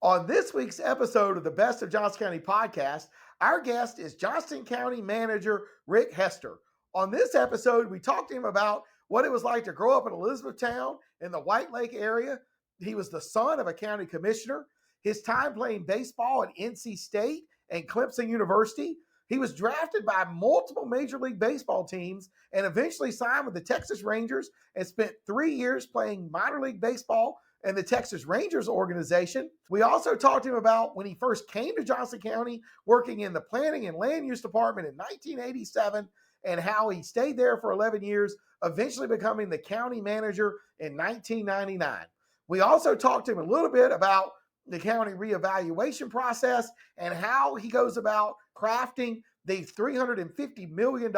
On this week's episode of the Best of Johnston County podcast, our guest is Johnston County Manager Rick Hester. On this episode, we talked to him about what it was like to grow up in Elizabethtown in the White Lake area. He was the son of a county commissioner. His time playing baseball at NC State and Clemson University. He was drafted by multiple Major League Baseball teams and eventually signed with the Texas Rangers and spent 3 years playing minor league baseball and the Texas Rangers organization. We also talked to him about when he first came to Johnston County, working in the planning and land use department in 1987, and how he stayed there for 11 years, eventually becoming the county manager in 1999. We also talked to him a little bit about the county reevaluation process and how he goes about crafting the $350 million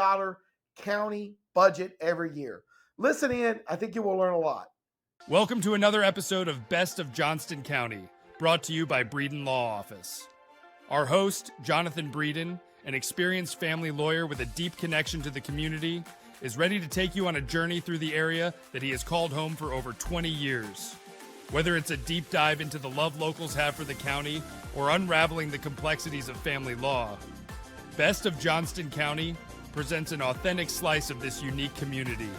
county budget every year. Listen in. I think you will learn a lot. Welcome to another episode of Best of Johnston County, brought to you by Breeden Law Office. Our host, Jonathan Breeden, an experienced family lawyer with a deep connection to the community, is ready to take you on a journey through the area that he has called home for over 20 years. Whether it's a deep dive into the love locals have for the county or unraveling the complexities of family law, Best of Johnston County presents an authentic slice of this unique community.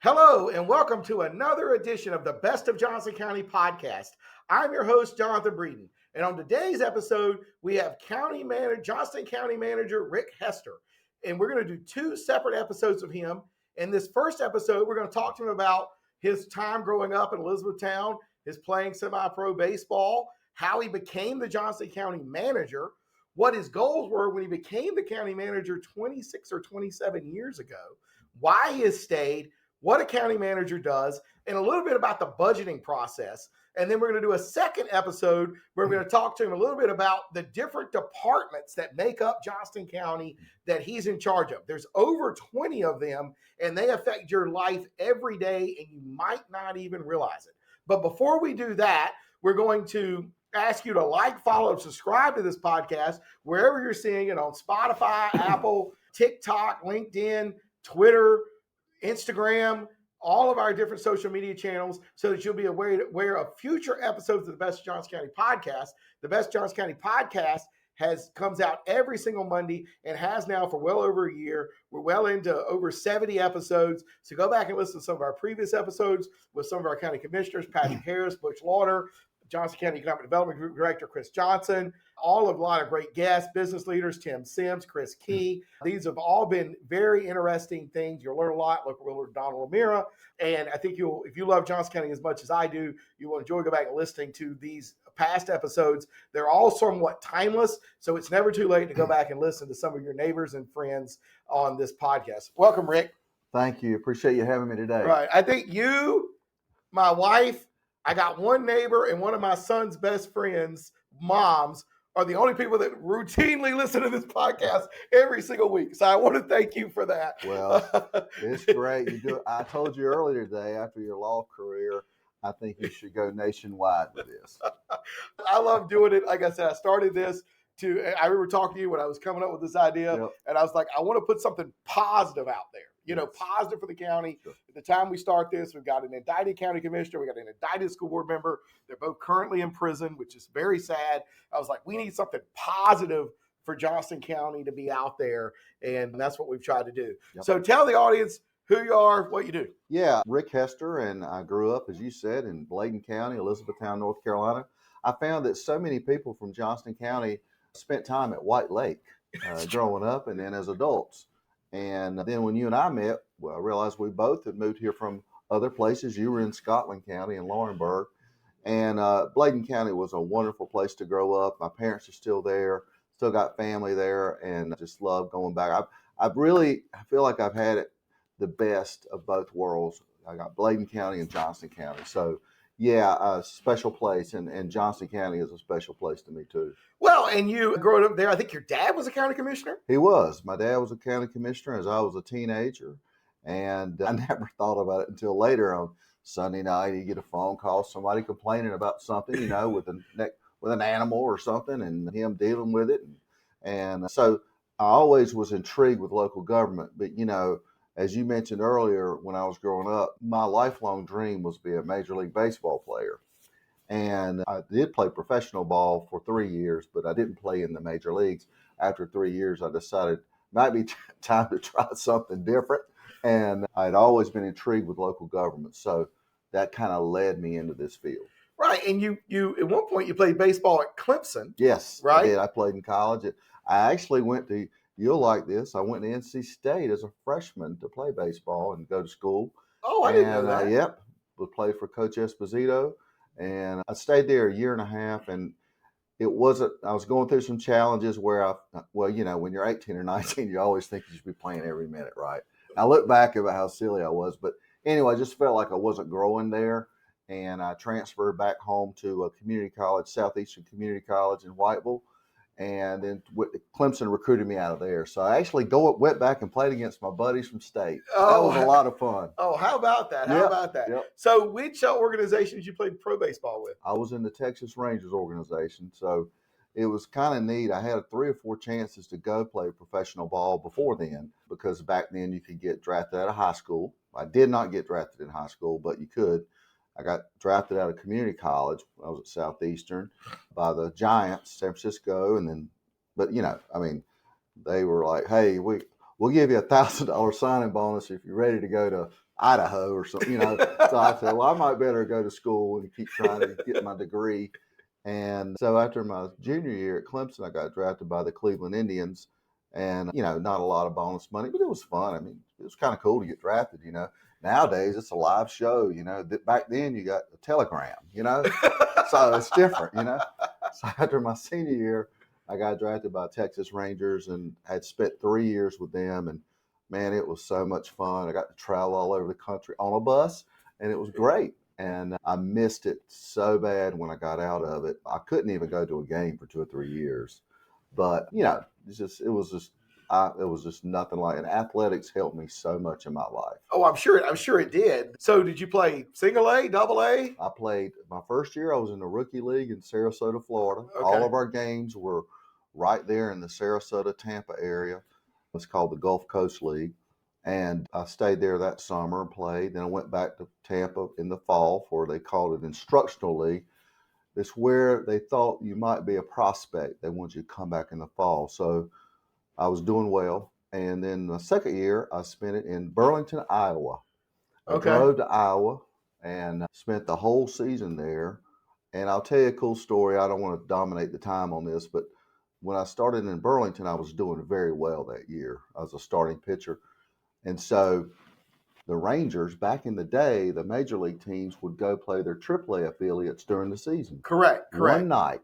Hello, and welcome to another edition of the Best of Johnston County podcast. I'm your host, Jonathan Breeden, and on today's episode, we have Johnston County Manager Rick Hester, and we're going to do two separate episodes of him. In this first episode, we're going to talk to him about his time growing up in Elizabethtown, his playing semi-pro baseball, how he became the Johnston County manager, what his goals were when he became the county manager 26 or 27 years ago, why he has stayed, what a county manager does, and a little bit about the budgeting process. And then we're going to do a second episode where we're going to talk to him a little bit about the different departments that make up Johnston County that he's in charge of. There's over 20 of them, and they affect your life every day, and you might not even realize it. But before we do that, we're going to ask you to like, follow, and subscribe to this podcast wherever you're seeing it on Spotify, Apple, TikTok, LinkedIn, Twitter, Instagram, all of our different social media channels, so that you'll be aware of future episodes of the Best of Johnston County podcast. The Best of Johnston County podcast comes out every single Monday and has now for well over a year. We're well into over 70 episodes. So go back and listen to some of our previous episodes with some of our county commissioners, Patrick Harris, Butch Lauder, Johnston County Economic Development Group Director Chris Johnson, a lot of great guests, business leaders, Tim Sims, Chris Key. These have all been very interesting things. You'll learn a lot. Local realtor Donald O'Meara. And I think if you love Johnston County as much as I do, you will enjoy going back and listening to these past episodes. They're all somewhat timeless, so it's never too late to go back and listen to some of your neighbors and friends on this podcast. Welcome, Rick. Thank you. Appreciate you having me today. Right. I think you, my wife, I got one neighbor, and one of my son's best friends' moms are the only people that routinely listen to this podcast every single week. So I want to thank you for that. Well, it's great. You do. I told you earlier today, after your law career, I think you should go nationwide with this. I love doing it. Like I said, I started this I remember talking to you when I was coming up with this idea, yep. And I was like, I want to put something positive out there. Positive for the county. Sure. At the time we start this, we've got an indicted county commissioner. We got an indicted school board member. They're both currently in prison, which is very sad. I was like, we need something positive for Johnston County to be out there. And that's what we've tried to do. Yep. So tell the audience who you are, what you do. Yeah, Rick Hester, and I grew up, as you said, in Bladen County, Elizabethtown, North Carolina. I found that so many people from Johnston County spent time at White Lake growing up and then as adults. And then when you and I met, well, I realized we both had moved here from other places. You were in Scotland County in Laurinburg. And Bladen County was a wonderful place to grow up. My parents are still there, still got family there, and I just love going back. I feel like I've had the best of both worlds. I got Bladen County and Johnston County. So, yeah, a special place. And Johnston County is a special place to me, too. Well, and you grew up there. I think your dad was a county commissioner? He was. My dad was a county commissioner as I was a teenager. And I never thought about it until later on Sunday night. You get a phone call, somebody complaining about something, with an animal or something, and him dealing with it. And so I always was intrigued with local government. But, as you mentioned earlier, when I was growing up, my lifelong dream was to be a Major League Baseball player. And I did play professional ball for 3 years, but I didn't play in the major leagues. After 3 years, I decided it might be time to try something different. And I'd always been intrigued with local government. So that kind of led me into this field. Right. And you at one point you played baseball at Clemson. Yes, right? I did. I played in college. I actually went to, you'll like this, I went to NC State as a freshman to play baseball and go to school. Oh, I didn't know that. Yep, would play for Coach Esposito. And I stayed there a year and a half. And it wasn't, I was going through some challenges where when you're 18 or 19, you always think you should be playing every minute, right? I look back about how silly I was. But anyway, I just felt like I wasn't growing there. And I transferred back home to a community college, Southeastern Community College in Whiteville. And then Clemson recruited me out of there. So I actually went back and played against my buddies from state. Oh, that was a lot of fun. Oh, how about that? Yep. So which organizations you played pro baseball with? I was in the Texas Rangers organization. So it was kind of neat. I had 3 or 4 chances to go play professional ball before then, because back then you could get drafted out of high school. I did not get drafted in high school, but you could. I got drafted out of community college when I was at Southeastern by the Giants, San Francisco. They were like, hey, we'll give you $1,000 signing bonus if you're ready to go to Idaho or something, So I said, well, I might better go to school and keep trying to get my degree. And so after my junior year at Clemson, I got drafted by the Cleveland Indians. And, not a lot of bonus money, but it was fun. I mean, it was kind of cool to get drafted, Nowadays, it's a live show, Back then, you got a telegram, So it's different, So after my senior year, I got drafted by Texas Rangers and had spent 3 years with them. And, man, it was so much fun. I got to travel all over the country on a bus, and it was great. And I missed it so bad when I got out of it. I couldn't even go to a game for 2 or 3 years. But, it was just nothing like it. And athletics helped me so much in my life. Oh, I'm sure it did. So did you play single A, double A? I played my first year. I was in the rookie league in Sarasota, Florida. Okay. All of our games were right there in the Sarasota, Tampa area. It's called the Gulf Coast League. And I stayed there that summer and played. Then I went back to Tampa in the fall for, they called it instructional league. It's where they thought you might be a prospect. They wanted you to come back in the fall. So I was doing well. And then the second year, I spent it in Burlington, Iowa. I drove to Iowa and spent the whole season there. And I'll tell you a cool story. I don't want to dominate the time on this, but when I started in Burlington, I was doing very well that year. I was a starting pitcher. And so the Rangers, back in the day, the major league teams would go play their AAA affiliates during the season. Correct. One night,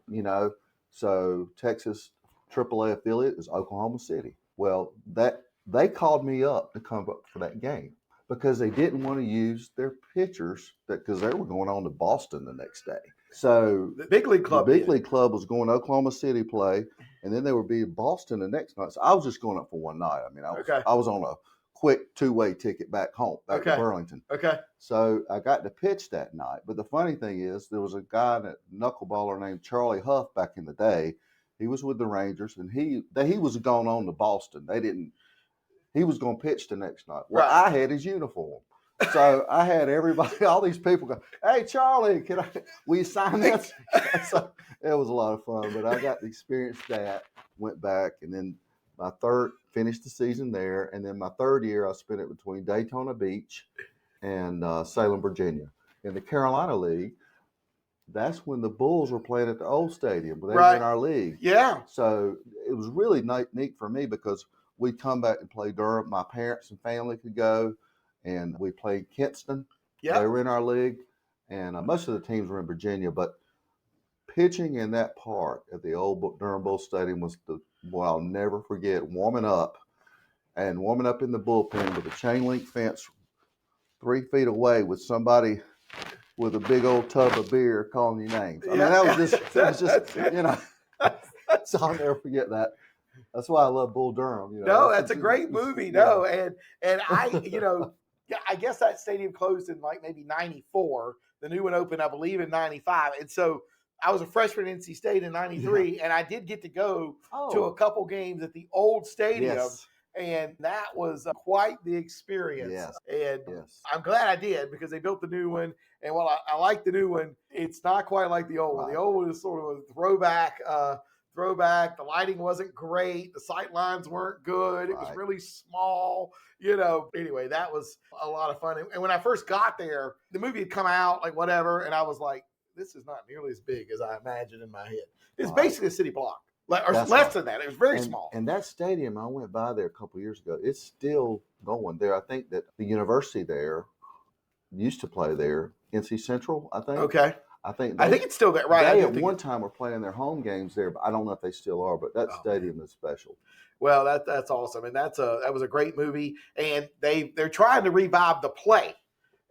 So Texas AAA affiliate is Oklahoma City. Well, they called me up to come up for that game because they didn't want to use their pitchers because they were going on to Boston the next day. So the big league club was going to Oklahoma City play, and then they would be in Boston the next night. So I was just going up for one night. I mean, I was on a quick 2-way ticket back home, back to Burlington. Okay. So I got to pitch that night. But the funny thing is, there was a guy, a knuckleballer named Charlie Huff back in the day. He was with the Rangers, and he was going on to Boston. He was going to pitch the next night. Well, I had his uniform. So I had everybody, all these people go, hey, Charlie, will you sign this? So it was a lot of fun, but I got to experience that, went back, and then finished the season there. And then my third year, I spent it between Daytona Beach and Salem, Virginia. In the Carolina League, that's when the Bulls were playing at the old stadium. They were in our league. Yeah. So it was really neat for me because we'd come back and play Durham. My parents and family could go, and we played Kinston. Yeah. They were in our league, and most of the teams were in Virginia. But pitching in that park at the old Durham Bulls Stadium was what I'll never forget, warming up in the bullpen with a chain link fence 3 feet away with somebody with a big old tub of beer calling you names. I mean, that was just so I'll never forget that. That's why I love Bull Durham. No, that's a great movie. No, and I, I guess that stadium closed in like maybe 94. The new one opened, I believe, in 95. And so I was a freshman at NC State in 93, and I did get to go to a couple games at the old stadium. Yes. And that was quite the experience. Yes. And Yes. I'm glad I did, because they built the new one. And while I like the new one, it's not quite like the old one. Right. The old one is sort of a throwback. The lighting wasn't great. The sight lines weren't good. It was Right. really small. Anyway, that was a lot of fun. And when I first got there, the movie had come out, like whatever. And I was like, this is not nearly as big as I imagined in my head. It's Right. basically a city block. Or That's less right. than that. It was very And, small. and that stadium, I went by there a couple of years ago. It's still going there. I think that the university there used to play there. NC Central, I think. Okay. I think it's still there, right? They at one time were playing their home games there, but I don't know if they still are. But that stadium is special. Well, that's awesome, and that was a great movie. And they're trying to revive the play,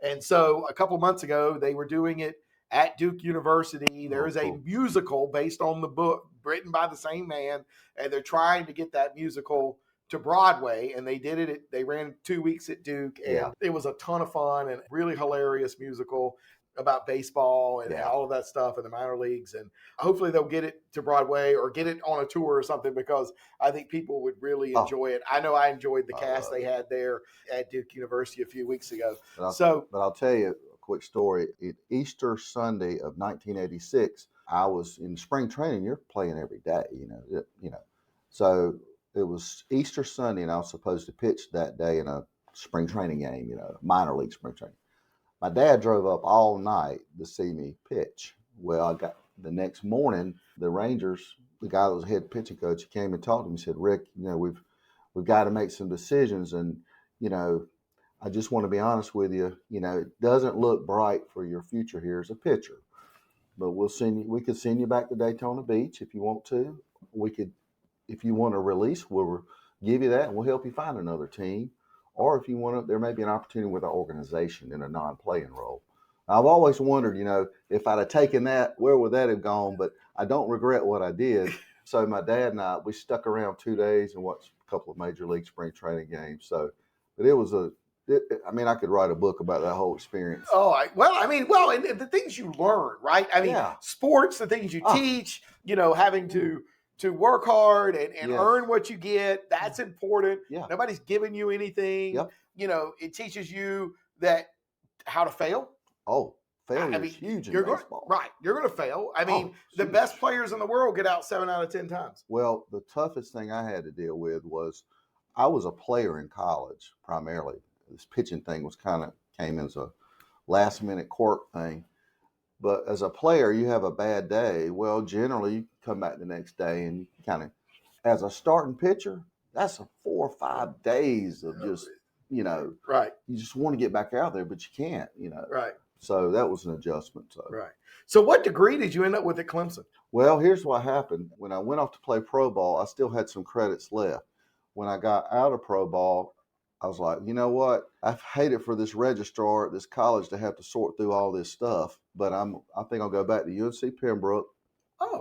and so a couple months ago they were doing it at Duke University. There is a musical based on the book written by the same man, and they're trying to get that musical to Broadway, and they did it. They ran 2 weeks at Duke, and it was a ton of fun and really hilarious musical about baseball and all of that stuff in the minor leagues. And hopefully they'll get it to Broadway or get it on a tour or something, because I think people would really enjoy it. I know I enjoyed the cast they had there at Duke University a few weeks ago. But I'll tell you a quick story. Easter Sunday of 1986, I was in spring training. You're playing every day, So it was Easter Sunday, and I was supposed to pitch that day in a spring training game, minor league spring training. My dad drove up all night to see me pitch. Well, I got the next morning, the Rangers, the guy that was head pitching coach, he came and talked to me. He said, "Rick, we've got to make some decisions, and I just want to be honest with you. It doesn't look bright for your future here as a pitcher. But we could send you back to Daytona Beach if you want to. If you want a release, we'll give you that, and we'll help you find another team. Or if you want to, there may be an opportunity with our organization in a non-playing role." I've always wondered, if I'd have taken that, where would that have gone? But I don't regret what I did. So my dad and I, we stuck around 2 days and watched a couple of major league spring training games. But it was I could write a book about that whole experience. And the things you learn, right? Sports, the things you teach, having to work hard and earn what you get. That's important. Yeah. Nobody's giving you anything. Yep. It teaches you how to fail. Oh, failure is huge in baseball. Right. You're going to fail. The best players in the world get out 7 out of 10 times. Well, the toughest thing I had to deal with was I was a player in college primarily. This pitching thing came as a last minute quirk thing. But as a player, you have a bad day. Well, generally, you come back the next day and you as a starting pitcher, that's 4 or 5 days of just, right. You just want to get back out there, but you can't, Right. So that was an adjustment. Right. So what degree did you end up with at Clemson? Well, here's what happened. When I went off to play pro ball, I still had some credits left. When I got out of pro ball, I was like, you know what? I've hated for this registrar at this college to have to sort through all this stuff, but I think I'll go back to UNC Pembroke,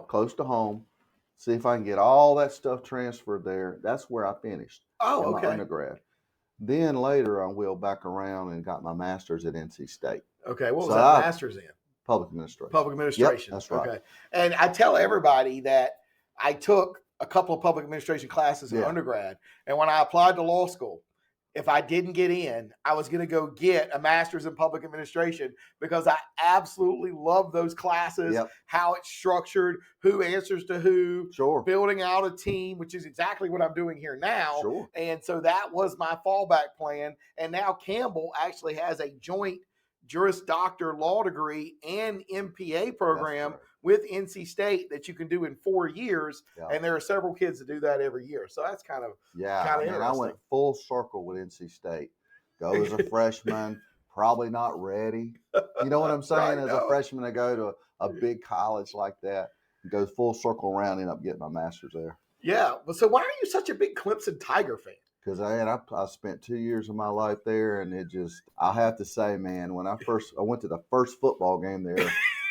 close to home, see if I can get all that stuff transferred there. That's where I finished in my undergrad. Then later, I wheeled back around and got my master's at NC State. Okay, what was that master's in? Public administration. Public administration. Yep, that's right. Okay. And I tell everybody that I took a couple of public administration classes in undergrad, and when I applied to law school, if I didn't get in, I was going to go get a master's in public administration, because I absolutely love those classes, how it's structured, who answers to who, building out a team, which is exactly what I'm doing here now. Sure. And so that was my fallback plan. And now Campbell actually has a joint Juris Doctor law degree and MPA program with NC State that you can do in 4 years. Yeah. And there are several kids that do that every year. So that's kind of interesting. I went full circle with NC State. Go as a freshman, probably not ready. You know what I'm saying? As a freshman, I go to a big college like that, go full circle around, end up getting my master's there. Yeah. Well, so why are you such a big Clemson Tiger fan? Because I spent 2 years of my life there, and I have to say, man, when I went to the first football game there,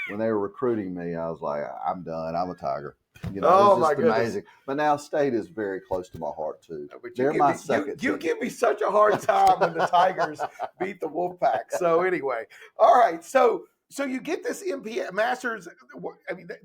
when they were recruiting me, I was like, I'm done. I'm a Tiger. It was just amazing. But now State is very close to my heart too. They're my second. You give me such a hard time when the Tigers beat the Wolfpack. So anyway, all right. So you get this MPA master's.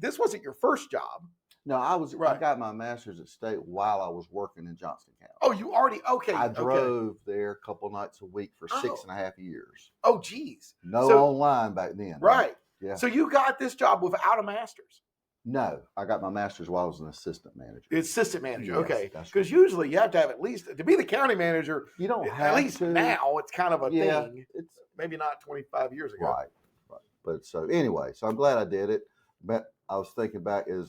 This wasn't your first job. No, I Right. got my master's at State while I was working in Johnston County. Oh, you already, okay. I Okay. drove there a couple nights a week for Oh. 6.5 years. Oh, geez. No So, online back then. right. Yeah. So you got this job without a master's? No, I got my master's while I was an assistant manager. Assistant manager, Yes, okay. that's Because usually you have to have at least, to be the county manager, You don't have at least to. now it's kind of a Yeah, thing. it's Maybe not 25 years ago. right. But so anyway, so I'm glad I did it. But I was thinking back, it'd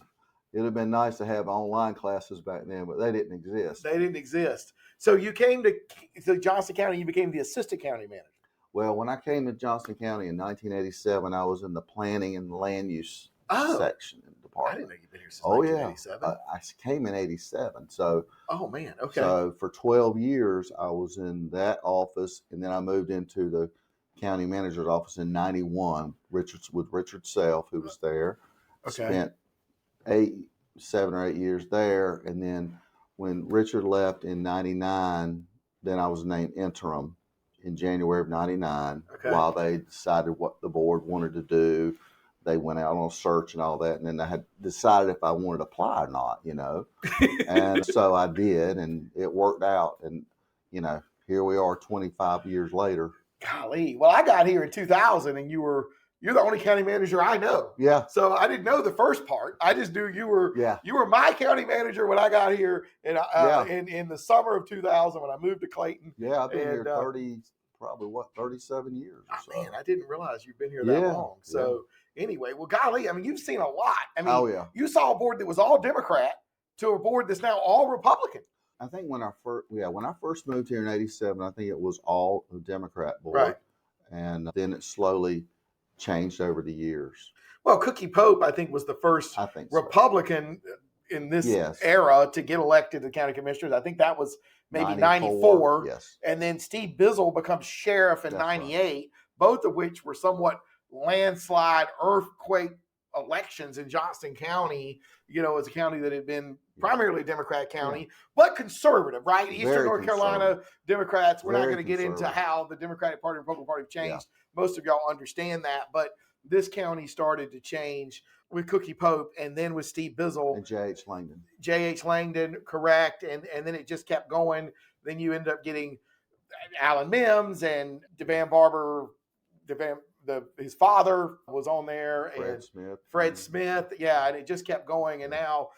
have been nice to have online classes back then, but they didn't exist. They didn't exist. So you came to Johnston County, you became the assistant county manager. Well, when I came to Johnston County in 1987, I was in the planning and land use section in the I department. didn't know you'd been here since Oh 1987. yeah, I came in '87. So Oh man, okay. So for 12 years, I was in that office, and then I moved into the county manager's office in '91. With Richard Self, who was there. Okay. Spent 7 or 8 years there, and then when Richard left in '99, then I was named interim in January of '99. Okay. While they decided what the board wanted to do. They went out on a search and all that, and then I had decided if I wanted to apply or not, and so I did, and it worked out, and here we are 25 years later. Golly. Well, I got here in 2000 and you're the only county manager I know. Yeah. So I didn't know the first part. I just knew you were my county manager when I got here in the summer of 2000 when I moved to Clayton. Yeah, I've been here 37 years. Oh, man, I didn't realize you've been here that long. So anyway, well, golly, I mean, you've seen a lot. I mean, you saw a board that was all Democrat to a board that's now all Republican. I think when I first moved here in '87, I think it was all a Democrat board, right? And then it slowly changed over the years. Well, Cookie Pope, I think, was the first Republican in this era to get elected to county commissioners. I think that was maybe 94. Yes. And then Steve Bizzle becomes sheriff in 98, both of which were somewhat landslide, earthquake elections in Johnston County, as a county that had been primarily a Democrat county, but conservative, right? Eastern North Carolina Democrats. We're not going to get into how the Democratic Party and Republican Party have changed. Most of y'all understand that, but this county started to change with Cookie Pope and then with Steve Bizzle. And J.H. Langdon. J.H. Langdon, correct. And then it just kept going. Then you end up getting Alan Mims and DeVan Barber. His father was on there. Fred Smith. Yeah, and it just kept going. And now,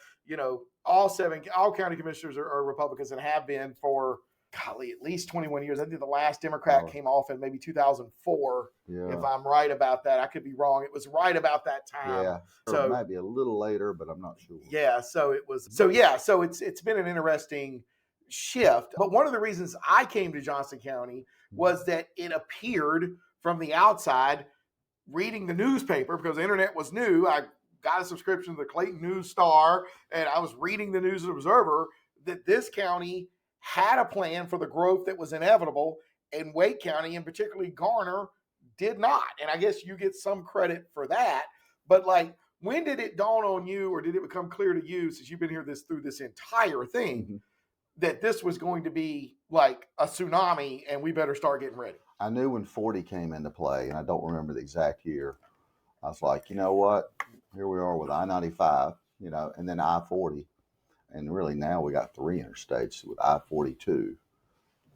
all county commissioners are Republicans and have been for, golly, at least 21 years. I think the last Democrat came off in maybe 2004, if I'm right about that. I could be wrong. It was right about that time. Yeah, so it might be a little later, but I'm not sure. Yeah, so it's been an interesting shift. But one of the reasons I came to Johnston County was that it appeared from the outside, reading the newspaper, because the internet was new. I got a subscription to the Clayton News Star, and I was reading the News Observer, that this county had a plan for the growth that was inevitable, and Wake County, and particularly Garner, did not. And I guess you get some credit for that. But when did it dawn on you, or did it become clear to you, since you've been here through this entire thing, that this was going to be like a tsunami and we better start getting ready? I knew when 40 came into play, and I don't remember the exact year. I was like, you know what? Here we are with I-95, and then I-40. And really now we got 3 interstates with I-42.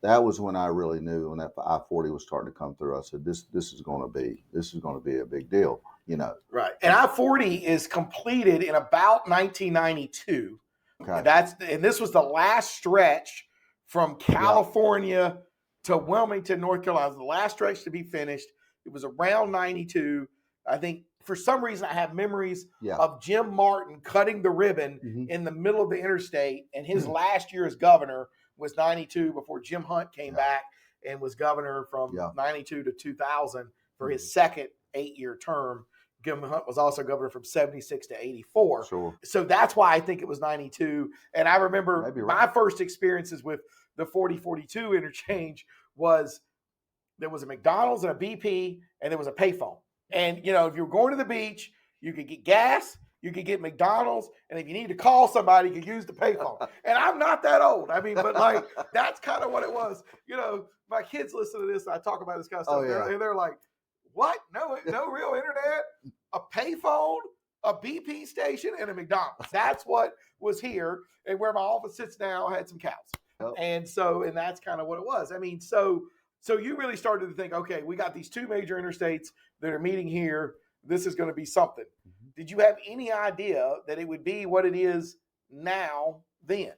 That was when I really knew, when that I-40 was starting to come through. I said, this is going to be a big deal, Right. And I-40 is completed in about 1992. Okay. And this was the last stretch from California to Wilmington, North Carolina. It was the last stretch to be finished. It was around 92. I think for some reason I have memories of Jim Martin cutting the ribbon in the middle of the interstate, and his last year as governor was 92 before Jim Hunt came back and was governor from 92 to 2000 for his second 8-year term. Jim Hunt was also governor from 76 to 84. Sure. So that's why I think it was 92. And I remember my first experiences with the 40-42 interchange was there was a McDonald's and a BP, and there was a payphone. And, if you were going to the beach, you could get gas, you could get McDonald's, and if you need to call somebody, you could use the payphone. And I'm not that old. I mean, but that's kind of what it was. My kids listen to this, and I talk about this kind of stuff, and they're like, what? No real internet? A payphone? a BP station and a McDonald's. That's what was here. And where my office sits now had some cows. Yep. And that's kind of what it was. I mean, so you really started to think, okay, we got these two major interstates that are meeting here. This is going to be something. Mm-hmm. Did you have any idea that it would be what it is now then?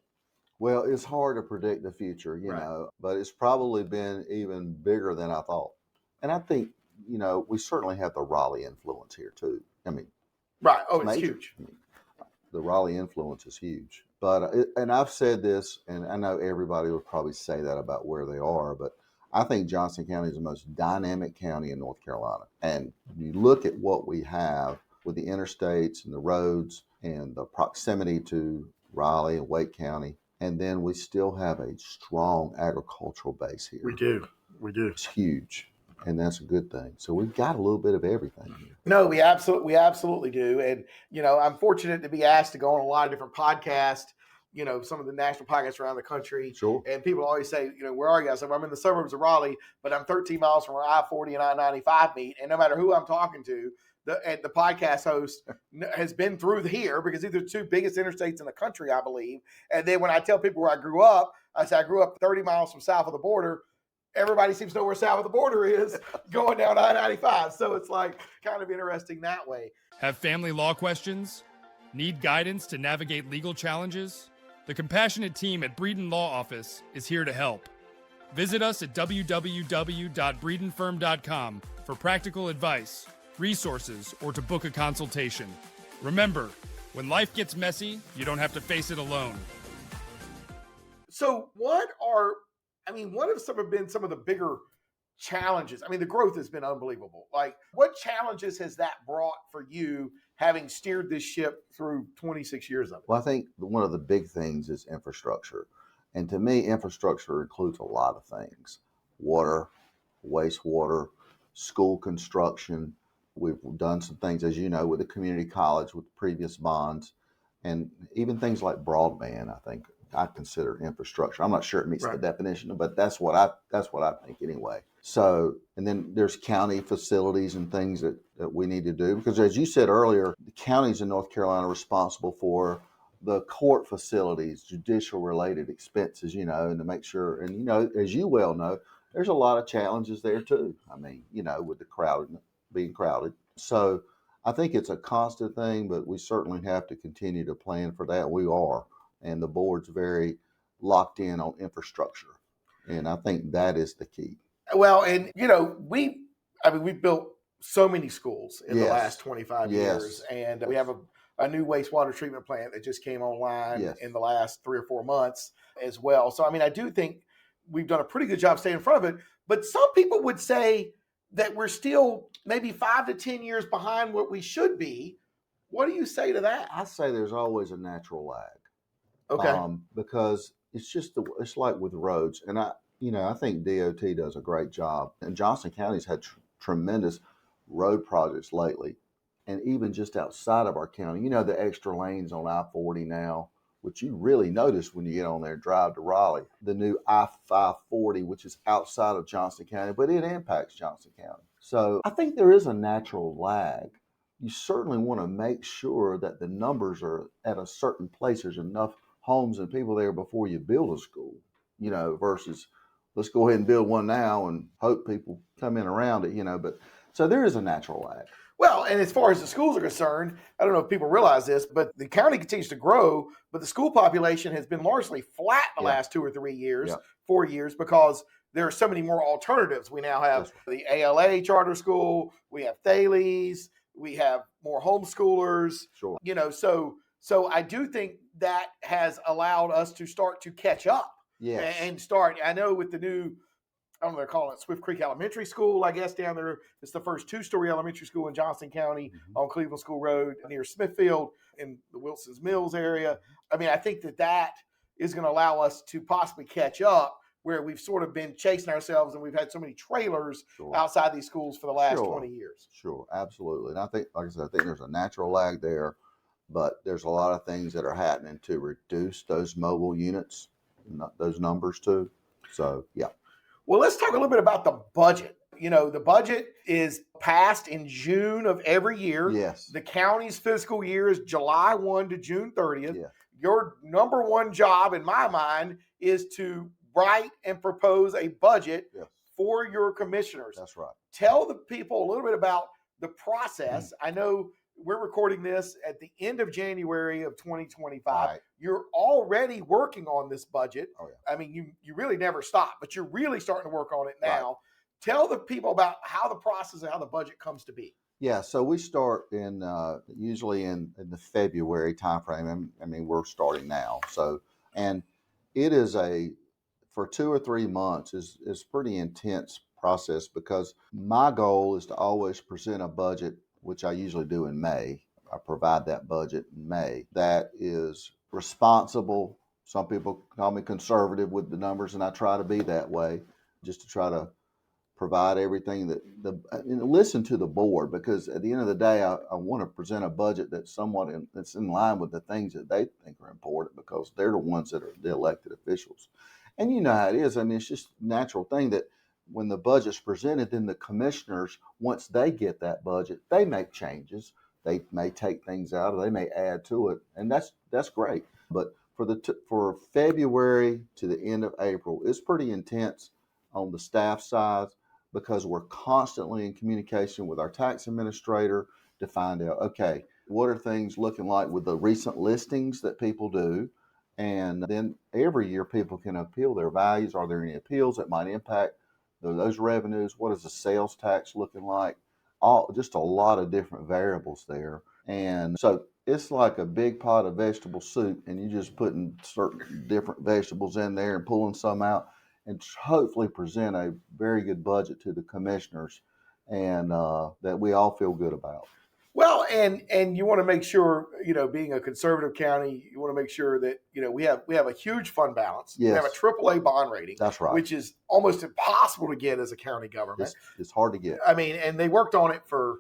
Well, it's hard to predict the future, you know, but it's probably been even bigger than I thought. And I think, you know, we certainly have the Raleigh influence here too. I mean, right. Oh, it's huge. I mean, the Raleigh influence is huge. But, and I've said this, and I know everybody will probably say that about where they are, but I think Johnston County is the most dynamic county in North Carolina. And you look at what we have with the interstates and the roads and the proximity to Raleigh and Wake County, and then we still have a strong agricultural base here. We do. It's huge. And that's a good thing. So we've got a little bit of everything here. No, we absolutely do. And, you know, I'm fortunate to be asked to go on a lot of different podcasts, you know, some of the national podcasts around the country. Sure. And people always say, you know, where are you? I said, well, I'm in the suburbs of Raleigh, but I'm 13 miles from where I-40 and I-95 meet. And no matter who I'm talking to, the podcast host has been through here because these are the two biggest interstates in the country, I believe. And then when I tell people where I grew up, I say I grew up 30 miles from south of the border. Everybody seems to know where south of the border is going down I-95. So it's like kind of interesting that way. Have family law questions? Need guidance to navigate legal challenges? The compassionate team at Breeden Law Office is here to help. Visit us at www.breedenfirm.com for practical advice, resources, or to book a consultation. Remember, when life gets messy, you don't have to face it alone. So what have been some of the bigger challenges? I mean, the growth has been unbelievable. Like, what challenges has that brought for you, having steered this ship through 26 years of it? Well, I think one of the big things is infrastructure. And to me, infrastructure includes a lot of things: water, wastewater, school construction. We've done some things, as you know, with the community college, with previous bonds, and even things like broadband, I think I consider infrastructure. I'm not sure it meets the definition, but that's what I think anyway. So, and then there's county facilities and things that we need to do, because as you said earlier, the counties in North Carolina are responsible for the court facilities, judicial related expenses, you know, and to make sure, and, you know, as you well know, there's a lot of challenges there too. I mean, you know, with the being crowded. So I think it's a constant thing, but we certainly have to continue to plan for that. We are. And the board's very locked in on infrastructure. And I think that is the key. Well, and, you know, we've built so many schools in the last 25 years. And we have a new wastewater treatment plant that just came online in the last 3 or 4 months as well. So, I mean, I do think we've done a pretty good job staying in front of it. But some people would say that we're still maybe 5 to 10 years behind what we should be. What do you say to that? I say there's always a natural lag. Okay. Because it's it's like with roads, and I think DOT does a great job, and Johnston County's had tremendous road projects lately, and even just outside of our county, you know, the extra lanes on I-40 now, which you really notice when you get on there and drive to Raleigh, the new I-540, which is outside of Johnston County, but it impacts Johnston County. So I think there is a natural lag. You certainly want to make sure that the numbers are at a certain place. There's enough homes and people there before you build a school, you know, versus let's go ahead and build one now and hope people come in around it, you know. But so there is a natural lag. Well, and as far as the schools are concerned, I don't know if people realize this, but the county continues to grow, but the school population has been largely flat the last 2 or 3 years, 4 years, because there are so many more alternatives. We now have the ALA charter school, we have Thales, we have more homeschoolers, you know, so I do think that has allowed us to start to catch up and start. I know with the new, I don't know, they're calling it Swift Creek Elementary School, I guess, down there. It's the first 2-story elementary school in Johnston County on Cleveland School Road near Smithfield in the Wilson's Mills area. I mean, I think that is going to allow us to possibly catch up, where we've sort of been chasing ourselves and we've had so many trailers outside these schools for the last 20 years. Sure, absolutely. And I think, like I said, I think there's a natural lag there, but there's a lot of things that are happening to reduce those mobile units, those numbers too. So, yeah. Well, let's talk a little bit about the budget. The budget is passed in June of every year. Yes. The county's fiscal year is July 1 to June 30th. Yeah. Your number one job, in my mind, is to write and propose a budget for your commissioners. That's right. Tell the people a little bit about the process. I know we're recording this at the end of January of 2025. Right. You're already working on this budget. Oh, yeah. I mean, you really never stop, but you're really starting to work on it now. Right. Tell the people about how the process and how the budget comes to be. Yeah, so we start in usually in the February timeframe. I mean, we're starting now. So, and it is for 2 or 3 months is pretty intense process, because my goal is to always present a budget, which I usually do in May. I provide that budget in May that is responsible. Some people call me conservative with the numbers, and I try to be that way, just to try to provide everything and listen to the board, because at the end of the day, I want to present a budget that's that's in line with the things that they think are important, because they're the ones that are the elected officials. And you know how it is. I mean, it's just a natural thing that when the budget's presented, then the commissioners, once they get that budget, they make changes. They may take things out, or they may add to it, and that's great. But for February to the end of April, it's pretty intense on the staff side, because we're constantly in communication with our tax administrator to find out, okay, what are things looking like with the recent listings that people do? And then every year people can appeal their values. Are there any appeals that might impact those revenues? What is the sales tax looking like? Just a lot of different variables there. And so it's like a big pot of vegetable soup, and you're just putting certain different vegetables in there and pulling some out, and hopefully present a very good budget to the commissioners, and that we all feel good about. Well, and you want to make sure, being a conservative county, you want to make sure that, we have a huge fund balance. Yes. We have a AAA bond rating. That's right. Which is almost impossible to get as a county government. It's hard to get. I mean, and they worked on it for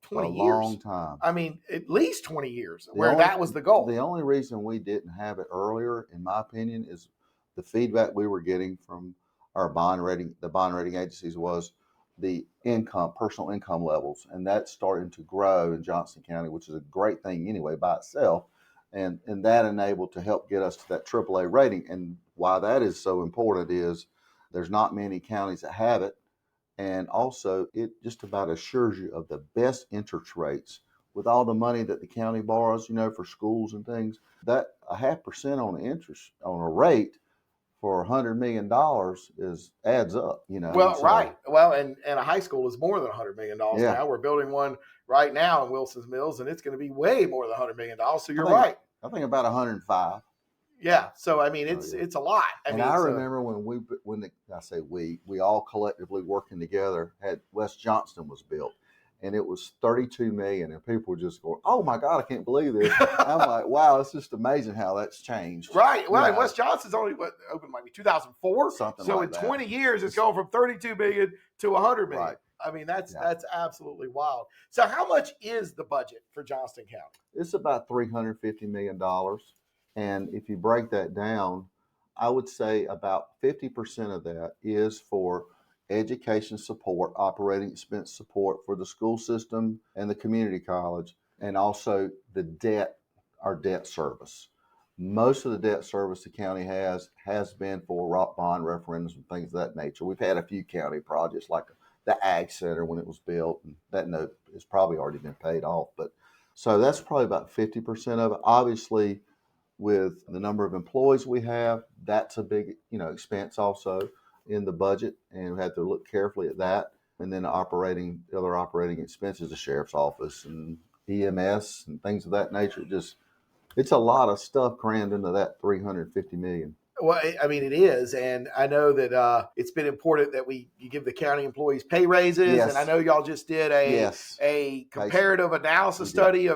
20 years. A long time. I mean, at least 20 years, that was the goal. The only reason we didn't have it earlier, in my opinion, is the feedback we were getting from the bond rating agencies was the personal income levels, and that's starting to grow in Johnston County, which is a great thing anyway by itself, and that enabled to help get us to that AAA rating. And why that is so important is there's not many counties that have it, and also it just about assures you of the best interest rates with all the money that the county borrows, for schools and things. That 0.5% on the interest on a rate for $100 million adds up, Well, so, right. Well, and a high school is more than $100 million now. We're building one right now in Wilson's Mills, and it's going to be way more than $100 million. So you're right. I think about 105. Yeah. So I mean, it's a lot. I remember when we all collectively working together had West Johnston was built. And it was $32 million, and people were just going, "Oh my God, I can't believe this!" I'm like, "Wow, it's just amazing how that's changed." Right. Well, and West Johnston's only opened maybe 2004, something. So like in 20 years, it's gone from $32 million to $100 million. Right. I mean, that's absolutely wild. So, how much is the budget for Johnston County? It's about $350 million, and if you break that down, I would say about 50% of that is for education support, operating expense support for the school system and the community college, and also our debt service. Most of the debt service the county has been for bond referendums and things of that nature. We've had a few county projects like the Ag Center when it was built, and that note has probably already been paid off. But so that's probably about 50% of it. Obviously, with the number of employees we have, that's a big expense also in the budget, and we had to look carefully at that. And then other operating expenses, the sheriff's office and EMS and things of that nature. It's a lot of stuff crammed into that $350 million. Well, I mean, it is. And I know that it's been important that you give the county employees pay raises. Yes. And I know y'all just did a comparative analysis study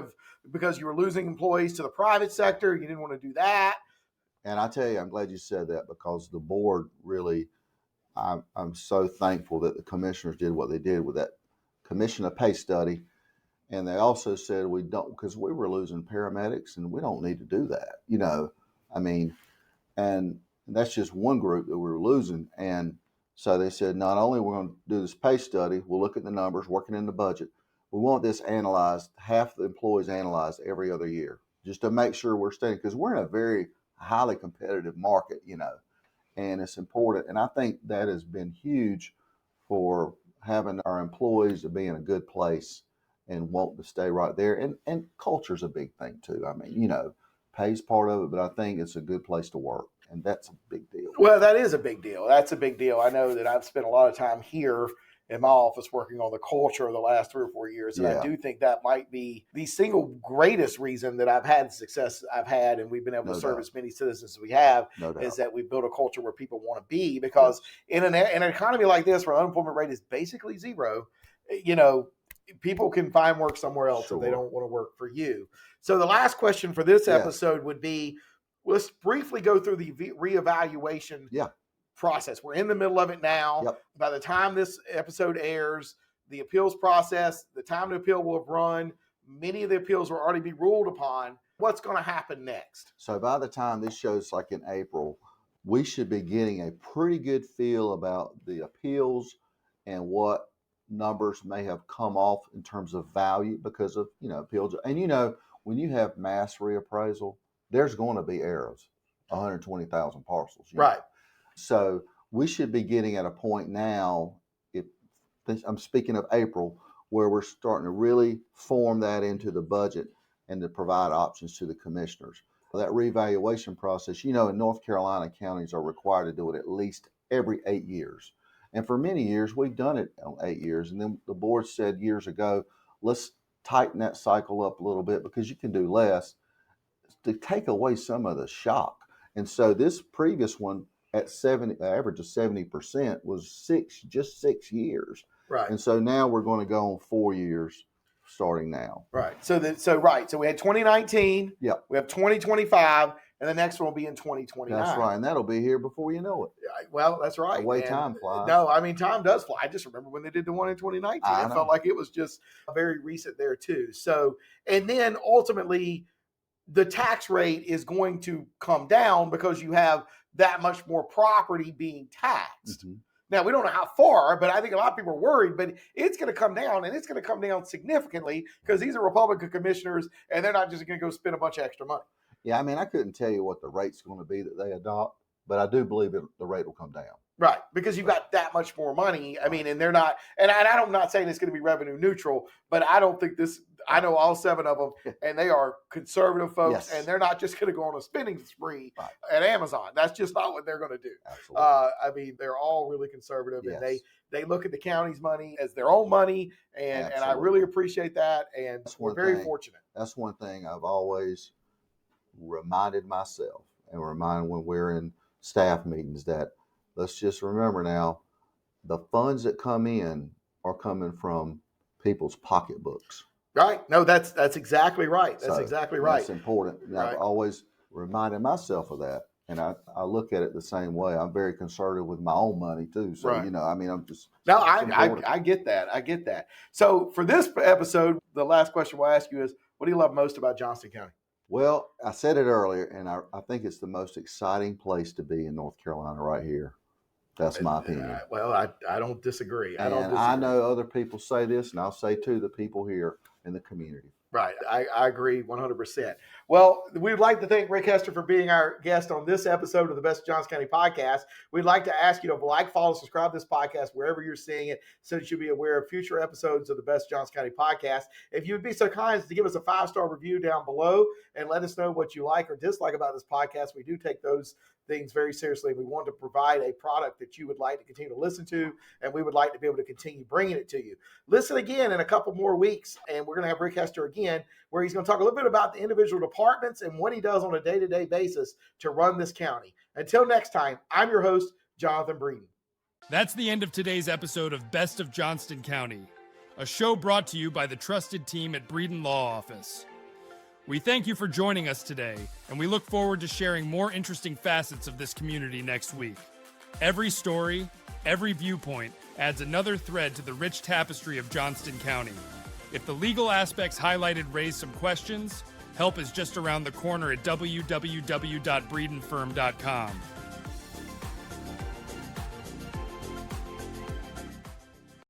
because you were losing employees to the private sector. You didn't want to do that. And I tell you, I'm glad you said that, because the board really, I'm so thankful that the commissioners did what they did with that commission of pay study. And they also said we don't, because we were losing paramedics, and we don't need to do that. I mean, and that's just one group that we were losing. And So they said, not only we're going to do this pay study, we'll look at the numbers, working in the budget. We want this analyzed, half the employees analyzed every other year, just to make sure we're staying, because we're in a very highly competitive market, and it's important. And I think that has been huge for having our employees to be in a good place and want to stay right there. And culture's a big thing too. I mean, pay's part of it, but I think it's a good place to work. And that's a big deal. Well, that is a big deal. That's a big deal. I know that I've spent a lot of time here in my office working on the culture of the last 3 or 4 years. And I do think that might be the single greatest reason that I've had the success I've had, and we've been able to serve as many citizens as we have, is that we built a culture where people want to be. Because in an economy like this, where unemployment rate is basically zero, people can find work somewhere else if they don't want to work for you. So the last question for this episode would be, let's briefly go through the reevaluation process. We're in the middle of it now. By the time this episode airs, the appeals process, the time to appeal will have run. Many of the appeals will already be ruled upon. What's going to happen next? So by the time this shows, like in April, we should be getting a pretty good feel about the appeals and what numbers may have come off in terms of value because of, appeals. And, when you have mass reappraisal, there's going to be errors, 120,000 parcels. Right. So we should be getting at a point now, I'm speaking of April, where we're starting to really form that into the budget and to provide options to the commissioners. That revaluation process, in North Carolina, counties are required to do it at least every 8 years. And for many years, we've done it on 8 years. And then the board said years ago, let's tighten that cycle up a little bit because you can do less to take away some of the shock. And so this previous one at average of 70% was just 6 years. Right. And so now we're going to go on 4 years starting now. Right. So we had 2019. Yeah. We have 2025, and the next one will be in 2029. That's right. And that'll be here before you know it. Well, that's right. The way time flies. No, I mean, time does fly. I just remember when they did the one in 2019. It felt like it was just very recent there too. So, and then ultimately the tax rate is going to come down because you have that much more property being taxed. Mm-hmm. Now, we don't know how far, but I think a lot of people are worried, but it's going to come down, and it's going to come down significantly because these are Republican commissioners, and they're not just going to go spend a bunch of extra money. Yeah, I mean, I couldn't tell you what the rate's going to be that they adopt, but I do believe the rate will come down. Right, because you've got that much more money. I mean, and they're not, and I'm not saying it's going to be revenue neutral, but I don't think I know all 7 of them, and they are conservative folks, and they're not just going to go on a spending spree at Amazon. That's just not what they're going to do. Absolutely. I mean, they're all really conservative, and they look at the county's money as their own money, and I really appreciate that, and we're very fortunate. That's one thing I've always reminded myself, and remind when we're in staff meetings, that let's just remember now, the funds that come in are coming from people's pocketbooks. Right. No, that's exactly right. That's exactly right. That's important. And I've always reminded myself of that. And I look at it the same way. I'm very conservative with my own money too. So, I mean, I'm just. No, I get that. I get that. So for this episode, the last question we'll ask you is, what do you love most about Johnston County? Well, I said it earlier, and I think it's the most exciting place to be in North Carolina right here. That's my opinion. Well, I don't disagree. I know other people say this, and I'll say too, the people here in the community. Right. I agree 100%. Well, we'd like to thank Rick Hester for being our guest on this episode of the Best of Johnston County podcast. We'd like to ask you to like, follow, subscribe to this podcast wherever you're seeing it so that you'll be aware of future episodes of the Best of Johnston County podcast. If you would be so kind as to give us a 5-star review down below and let us know what you like or dislike about this podcast. We do take those things very seriously. We want to provide a product that you would like to continue to listen to, and we would like to be able to continue bringing it to you. Listen again in a couple more weeks, and we're going to have Rick Hester again, where he's going to talk a little bit about the individual departments and what he does on a day-to-day basis to run this county. Until next time, I'm your host, Jonathan Breeden. That's the end of today's episode of Best of Johnston County, a show brought to you by the trusted team at Breeden Law Office. We thank you for joining us today, and we look forward to sharing more interesting facets of this community next week. Every story, every viewpoint adds another thread to the rich tapestry of Johnston County. If the legal aspects highlighted raise some questions, help is just around the corner at www.breedenfirm.com.